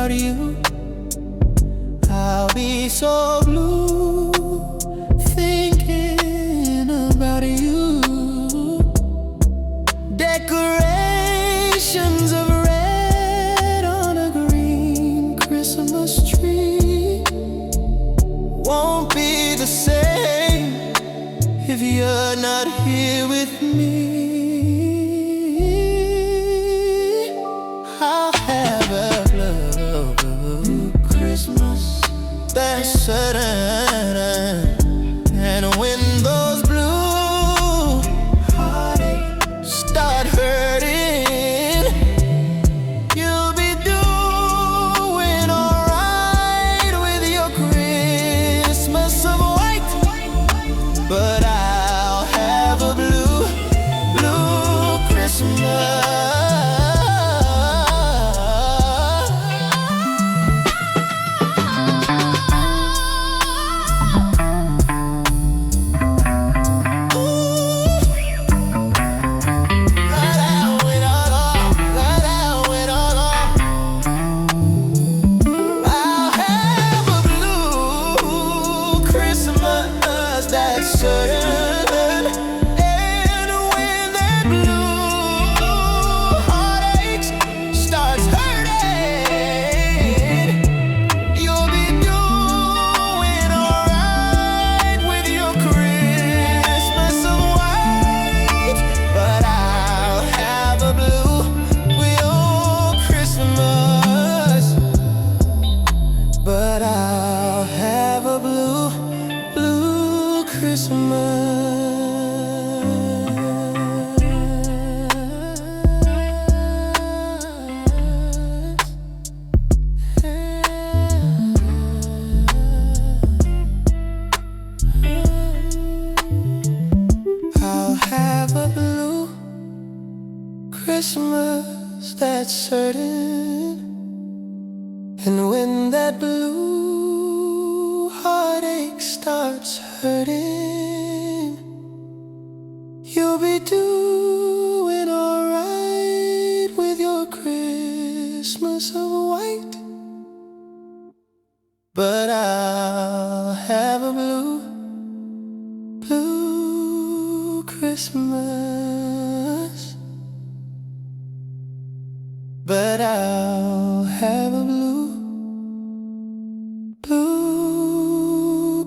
without you. I'll be so blue thinking about you. Decorations of red on a green Christmas tree won't be the same if you're not here with me. I'll have a blue Christmas, that's certain. And when those blue heartaches start hurting, you'll be doing alright with your Christmas of white. But I'll have a blue Christmas. Certain. And when that blue heartache starts hurting, you'll be doing alright with your Christmas of white. But I'll have a blue Christmas. But I'll have a blue Christmas. I'll have a blue Christmas, that's certain. And when that blue heartache starts hurting, you'll be doing alright with your Christmas of white. But I'll have a blue Christmas. But I'll have a blue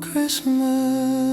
Christmas.